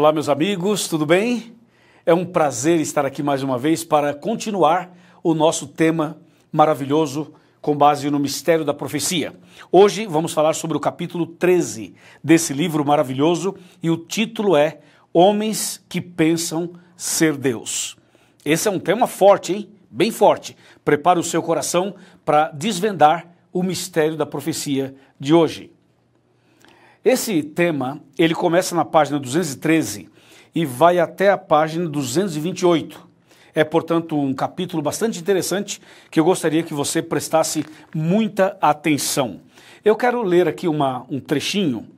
Olá, meus amigos, tudo bem? É um prazer estar aqui mais uma vez para continuar o nosso tema maravilhoso com base no mistério da profecia. Hoje vamos falar sobre o capítulo 13 desse livro maravilhoso e o título é Homens que Pensam Ser Deus. Esse é um tema forte, hein? Bem forte. Prepare o seu coração para desvendar o mistério da profecia de hoje. Esse tema, ele começa na página 213 e vai até a página 228. É, portanto, um capítulo bastante interessante que eu gostaria que você prestasse muita atenção. Eu quero ler aqui um trechinho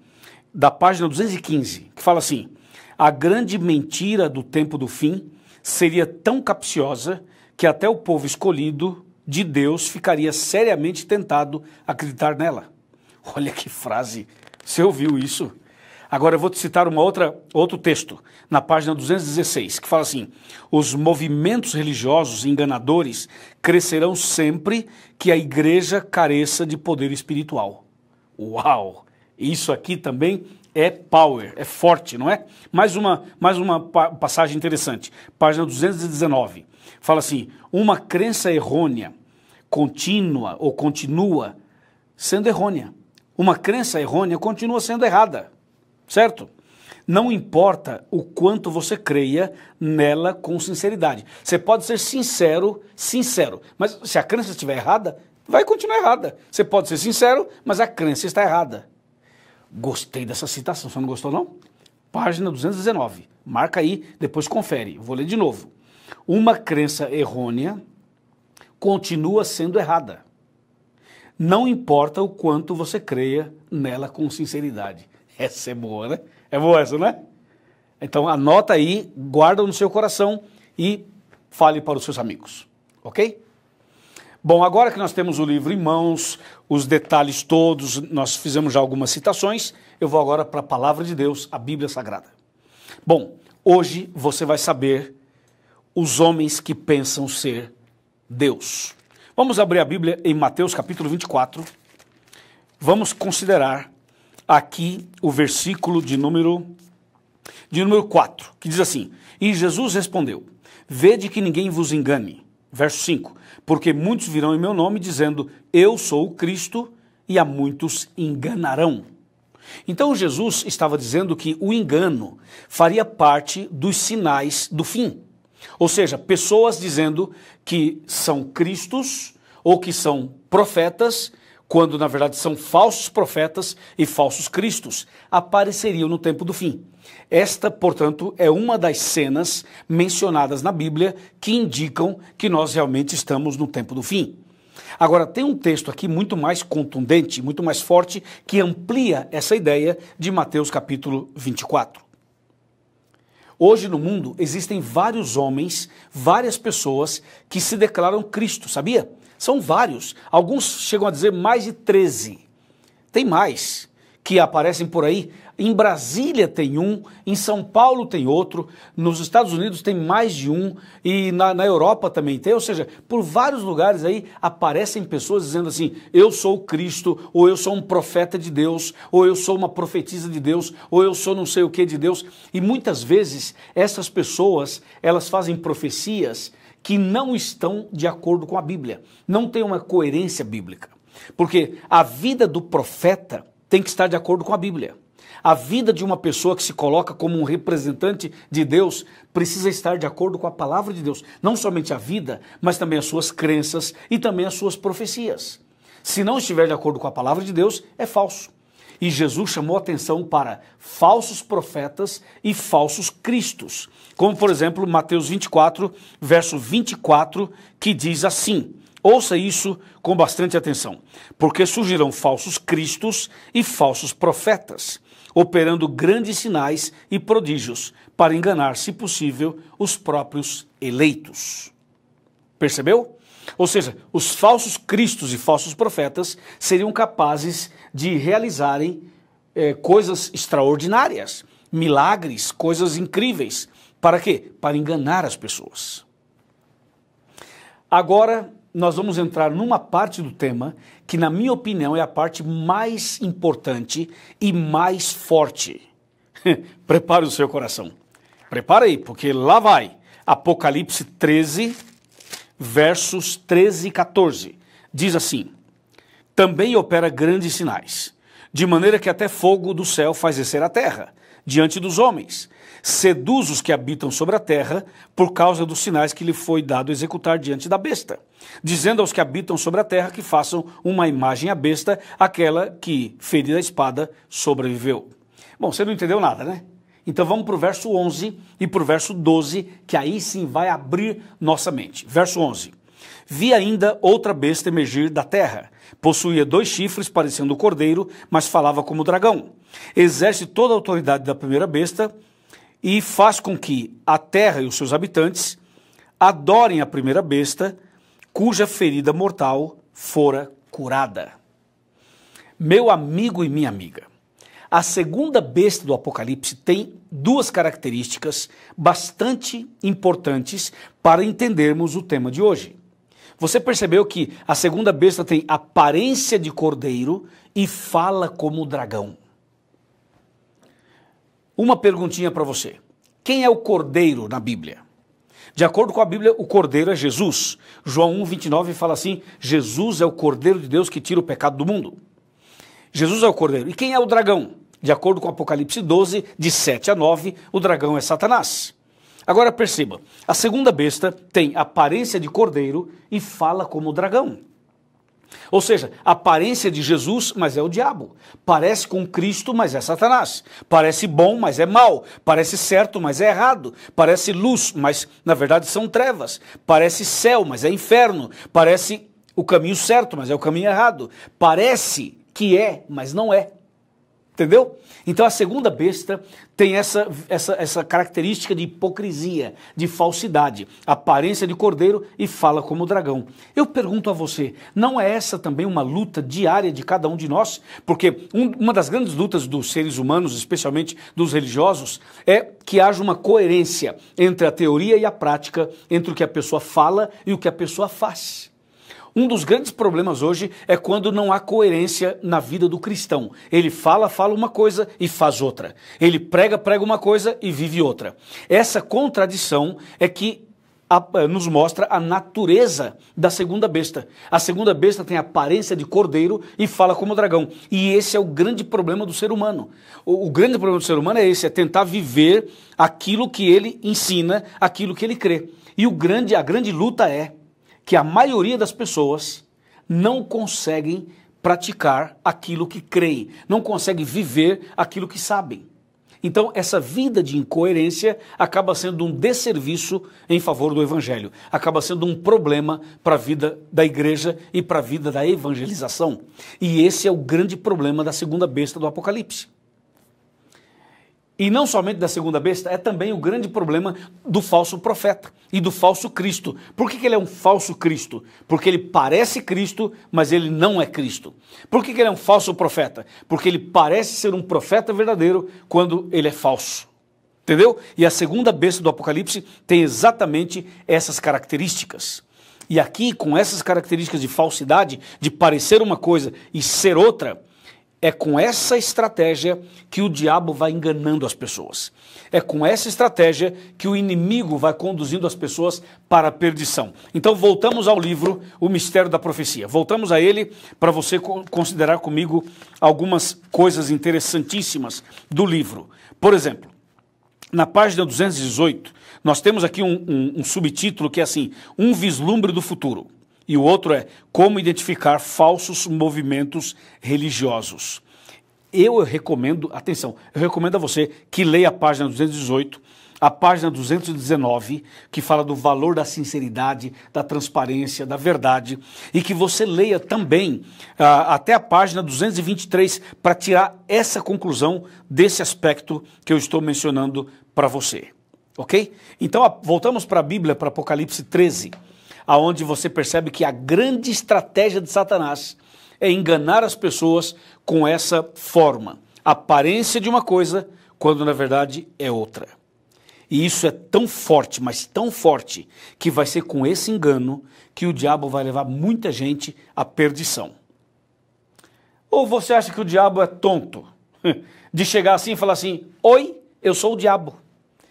da página 215, que fala assim: a grande mentira do tempo do fim seria tão capciosa que até o povo escolhido de Deus ficaria seriamente tentado a acreditar nela. Olha que frase! Você ouviu isso? Agora eu vou te citar outro texto, na página 216, que fala assim: os movimentos religiosos enganadores crescerão sempre que a igreja careça de poder espiritual. Uau! Isso aqui também é power, é forte, não é? Mais uma passagem interessante, página 219, fala assim: uma crença errônea, contínua ou continua sendo errônea. Uma crença errônea continua sendo errada, certo? Não importa o quanto você creia nela com sinceridade. Você pode ser sincero, mas se a crença estiver errada, vai continuar errada. Você pode ser sincero, mas a crença está errada. Gostei dessa citação, você não gostou não? Página 219, marca aí, depois confere, vou ler de novo. Uma crença errônea continua sendo errada. Não importa o quanto você creia nela com sinceridade. Essa é boa, né? É boa essa, né? Então anota aí, guarda no seu coração e fale para os seus amigos, ok? Bom, agora que nós temos o livro em mãos, os detalhes todos, nós fizemos já algumas citações, eu vou agora para a Palavra de Deus, a Bíblia Sagrada. Bom, hoje você vai saber os homens que pensam ser Deus. Vamos abrir a Bíblia em Mateus capítulo 24, vamos considerar aqui o versículo de número 4, que diz assim: e Jesus respondeu, vede que ninguém vos engane, verso 5, porque muitos virão em meu nome dizendo, eu sou o Cristo, e a muitos enganarão. Então Jesus estava dizendo que o engano faria parte dos sinais do fim. Ou seja, pessoas dizendo que são cristos ou que são profetas, quando na verdade são falsos profetas e falsos cristos, apareceriam no tempo do fim. Esta, portanto, é uma das cenas mencionadas na Bíblia que indicam que nós realmente estamos no tempo do fim. Agora, tem um texto aqui muito mais contundente, muito mais forte, que amplia essa ideia de Mateus capítulo 24. Hoje no mundo existem vários homens, várias pessoas que se declaram Cristo, sabia? São vários, alguns chegam a dizer mais de 13. Tem mais que aparecem por aí. Em Brasília tem um, em São Paulo tem outro, nos Estados Unidos tem mais de um e na Europa também tem. Ou seja, por vários lugares aí aparecem pessoas dizendo assim, eu sou o Cristo, ou eu sou um profeta de Deus, ou eu sou uma profetisa de Deus, ou eu sou não sei o que de Deus. E muitas vezes essas pessoas, elas fazem profecias que não estão de acordo com a Bíblia, não tem uma coerência bíblica. Porque a vida do profeta tem que estar de acordo com a Bíblia. A vida de uma pessoa que se coloca como um representante de Deus precisa estar de acordo com a palavra de Deus. Não somente a vida, mas também as suas crenças e também as suas profecias. Se não estiver de acordo com a palavra de Deus, é falso. E Jesus chamou atenção para falsos profetas e falsos cristos. Como, por exemplo, Mateus 24, verso 24, que diz assim: ouça isso com bastante atenção. Porque surgirão falsos cristos e falsos profetas, operando grandes sinais e prodígios, para enganar, se possível, os próprios eleitos. Percebeu? Ou seja, os falsos cristos e falsos profetas seriam capazes de realizarem coisas extraordinárias, milagres, coisas incríveis. Para quê? Para enganar as pessoas. Agora, nós vamos entrar numa parte do tema que, na minha opinião, é a parte mais importante e mais forte. Prepare o seu coração. Prepara aí, porque lá vai. Apocalipse 13, versos 13 e 14. Diz assim: também opera grandes sinais, de maneira que até fogo do céu faz descer a terra, diante dos homens. Seduz os que habitam sobre a terra, por causa dos sinais que lhe foi dado executar diante da besta, dizendo aos que habitam sobre a terra que façam uma imagem à besta, aquela que, ferida a espada, sobreviveu. Bom, você não entendeu nada, né? Então vamos para o verso 11 e para o verso 12, que aí sim vai abrir nossa mente. Verso 11. Vi ainda outra besta emergir da terra. Possuía 2 chifres, parecendo o cordeiro, mas falava como o dragão. Exerce toda a autoridade da primeira besta e faz com que a terra e os seus habitantes adorem a primeira besta, cuja ferida mortal fora curada. Meu amigo e minha amiga, a segunda besta do Apocalipse tem 2 características bastante importantes para entendermos o tema de hoje. Você percebeu que a segunda besta tem aparência de cordeiro e fala como dragão. Uma perguntinha para você. Quem é o cordeiro na Bíblia? De acordo com a Bíblia, o cordeiro é Jesus. João 1,29 fala assim: Jesus é o cordeiro de Deus que tira o pecado do mundo. Jesus é o cordeiro. E quem é o dragão? De acordo com Apocalipse 12, de 7 a 9, o dragão é Satanás. Agora perceba, a segunda besta tem aparência de cordeiro e fala como dragão. Ou seja, aparência de Jesus, mas é o diabo. Parece com Cristo, mas é Satanás. Parece bom, mas é mal. Parece certo, mas é errado. Parece luz, mas na verdade são trevas. Parece céu, mas é inferno. Parece o caminho certo, mas é o caminho errado. Parece que é, mas não é. Entendeu? Então a segunda besta tem essa característica de hipocrisia, de falsidade, aparência de cordeiro e fala como dragão. Eu pergunto a você, não é essa também uma luta diária de cada um de nós? Porque uma das grandes lutas dos seres humanos, especialmente dos religiosos, é que haja uma coerência entre a teoria e a prática, entre o que a pessoa fala e o que a pessoa faz. Um dos grandes problemas hoje é quando não há coerência na vida do cristão. Ele fala uma coisa e faz outra. Ele prega uma coisa e vive outra. Essa contradição é que nos mostra a natureza da segunda besta. A segunda besta tem a aparência de cordeiro e fala como dragão. E esse é o grande problema do ser humano. O grande problema do ser humano é esse, é tentar viver aquilo que ele ensina, aquilo que ele crê. E a grande luta é que a maioria das pessoas não conseguem praticar aquilo que creem, não conseguem viver aquilo que sabem. Então, essa vida de incoerência acaba sendo um desserviço em favor do Evangelho, acaba sendo um problema para a vida da igreja e para a vida da evangelização. E esse é o grande problema da segunda besta do Apocalipse. E não somente da segunda besta, é também o grande problema do falso profeta e do falso Cristo. Por que ele é um falso Cristo? Porque ele parece Cristo, mas ele não é Cristo. Por que ele é um falso profeta? Porque ele parece ser um profeta verdadeiro quando ele é falso. Entendeu? E a segunda besta do Apocalipse tem exatamente essas características. E aqui, com essas características de falsidade, de parecer uma coisa e ser outra, é com essa estratégia que o diabo vai enganando as pessoas. É com essa estratégia que o inimigo vai conduzindo as pessoas para a perdição. Então voltamos ao livro O Mistério da Profecia. Voltamos a ele para você considerar comigo algumas coisas interessantíssimas do livro. Por exemplo, na página 218, nós temos aqui um subtítulo que é assim, um vislumbre do futuro. E o outro é como identificar falsos movimentos religiosos. Eu recomendo, atenção, eu recomendo a você que leia a página 218, a página 219, que fala do valor da sinceridade, da transparência, da verdade, e que você leia também até a página 223 para tirar essa conclusão desse aspecto que eu estou mencionando para você. Ok? Então voltamos para a Bíblia, para Apocalipse 13. Aonde você percebe que a grande estratégia de Satanás é enganar as pessoas com essa forma, aparência de uma coisa, quando na verdade é outra. E isso é tão forte, mas tão forte, que vai ser com esse engano que o diabo vai levar muita gente à perdição. Ou você acha que o diabo é tonto? de chegar assim e falar assim, oi, eu sou o diabo,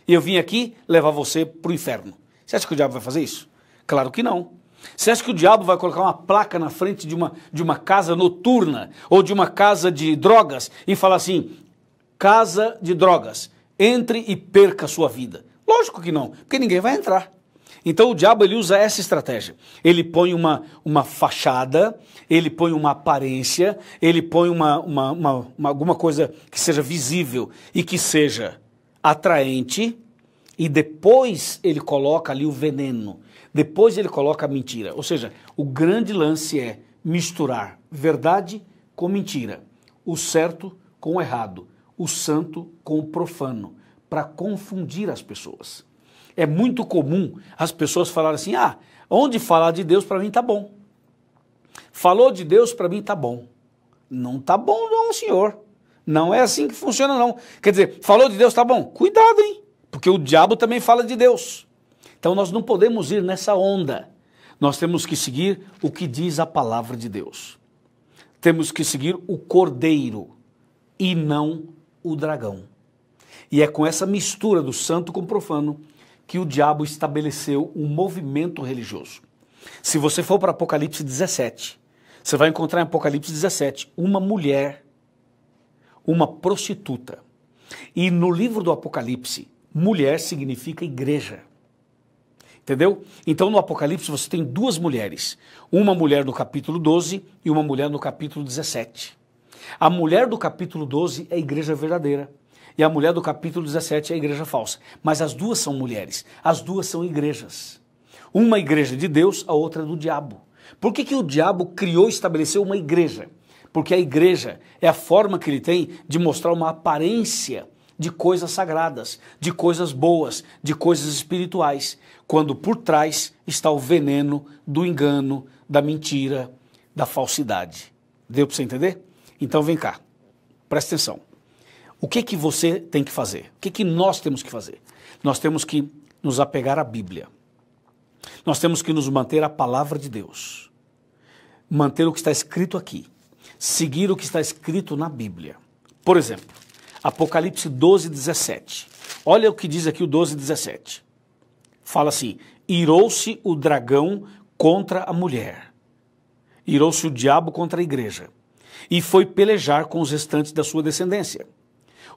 e eu vim aqui levar você para o inferno. Você acha que o diabo vai fazer isso? Claro que não. Você acha que o diabo vai colocar uma placa na frente de uma casa noturna, ou de uma casa de drogas, e falar assim, casa de drogas, entre e perca a sua vida? Lógico que não, porque ninguém vai entrar. Então o diabo ele usa essa estratégia. Ele põe uma fachada, ele põe uma aparência, ele põe alguma coisa que seja visível e que seja atraente, e depois ele coloca ali o veneno, depois ele coloca a mentira. Ou seja, o grande lance é misturar verdade com mentira, o certo com o errado, o santo com o profano, para confundir as pessoas. É muito comum as pessoas falarem assim, onde falar de Deus para mim tá bom. Falou de Deus para mim tá bom. Não tá bom não, senhor. Não é assim que funciona não. Quer dizer, falou de Deus tá bom? Cuidado, hein? Porque o diabo também fala de Deus. Então nós não podemos ir nessa onda. Nós temos que seguir o que diz a palavra de Deus. Temos que seguir o cordeiro e não o dragão. E é com essa mistura do santo com o profano que o diabo estabeleceu um movimento religioso. Se você for para Apocalipse 17, você vai encontrar em Apocalipse 17 uma mulher, uma prostituta. E no livro do Apocalipse, mulher significa igreja. Entendeu? Então no Apocalipse você tem duas mulheres. Uma mulher no capítulo 12 e uma mulher no capítulo 17. A mulher do capítulo 12 é a igreja verdadeira. E a mulher do capítulo 17 é a igreja falsa. Mas as duas são mulheres, as duas são igrejas. Uma igreja de Deus, a outra do diabo. Por que o diabo criou e estabeleceu uma igreja? Porque a igreja é a forma que ele tem de mostrar uma aparência de coisas sagradas, de coisas boas, de coisas espirituais, quando por trás está o veneno do engano, da mentira, da falsidade. Deu para você entender? Então vem cá, presta atenção. O que você tem que fazer? O que nós temos que fazer? Nós temos que nos apegar à Bíblia. Nós temos que nos manter à palavra de Deus. Manter o que está escrito aqui. Seguir o que está escrito na Bíblia. Por exemplo, Apocalipse 12, 17. Olha o que diz aqui o 12, 17. Fala assim, irou-se o dragão contra a mulher. Irou-se o diabo contra a igreja. E foi pelejar com os restantes da sua descendência.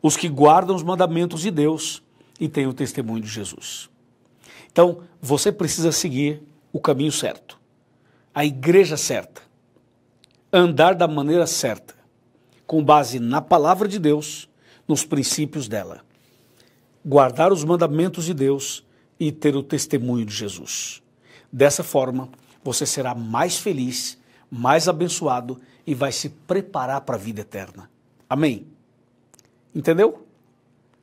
Os que guardam os mandamentos de Deus e têm o testemunho de Jesus. Então, você precisa seguir o caminho certo, a igreja certa, andar da maneira certa, com base na palavra de Deus, nos princípios dela. Guardar os mandamentos de Deus e ter o testemunho de Jesus. Dessa forma, você será mais feliz, mais abençoado e vai se preparar para a vida eterna. Amém? Entendeu?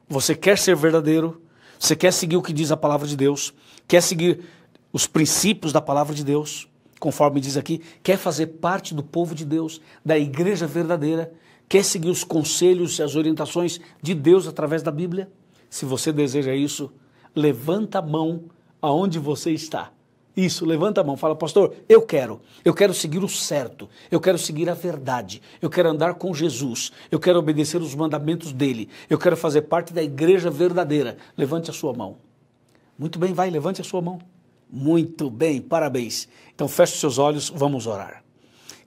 Você quer ser verdadeiro, você quer seguir o que diz a palavra de Deus, quer seguir os princípios da palavra de Deus, conforme diz aqui, quer fazer parte do povo de Deus, da igreja verdadeira, quer seguir os conselhos e as orientações de Deus através da Bíblia? Se você deseja isso, levanta a mão aonde você está. Isso, levanta a mão, fala, pastor, eu quero seguir o certo, eu quero seguir a verdade, eu quero andar com Jesus, eu quero obedecer os mandamentos dele, eu quero fazer parte da igreja verdadeira. Levante a sua mão. Muito bem, vai, levante a sua mão. Muito bem, parabéns. Então feche os seus olhos, vamos orar.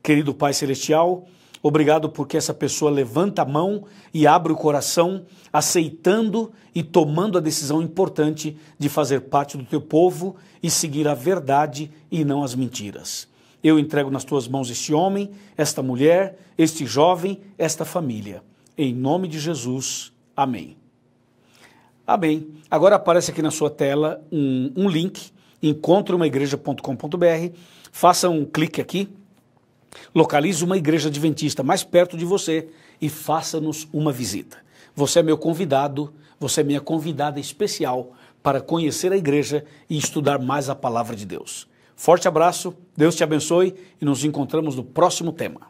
Querido Pai Celestial, obrigado porque essa pessoa levanta a mão e abre o coração, aceitando e tomando a decisão importante de fazer parte do teu povo e seguir a verdade e não as mentiras. Eu entrego nas tuas mãos este homem, esta mulher, este jovem, esta família. Em nome de Jesus, amém. Amém. Agora aparece aqui na sua tela um link, encontreumaigreja.com.br, faça um clique aqui, localize uma igreja adventista mais perto de você e faça-nos uma visita. Você é meu convidado, você é minha convidada especial para conhecer a igreja e estudar mais a palavra de Deus. Forte abraço, Deus te abençoe e nos encontramos no próximo tema.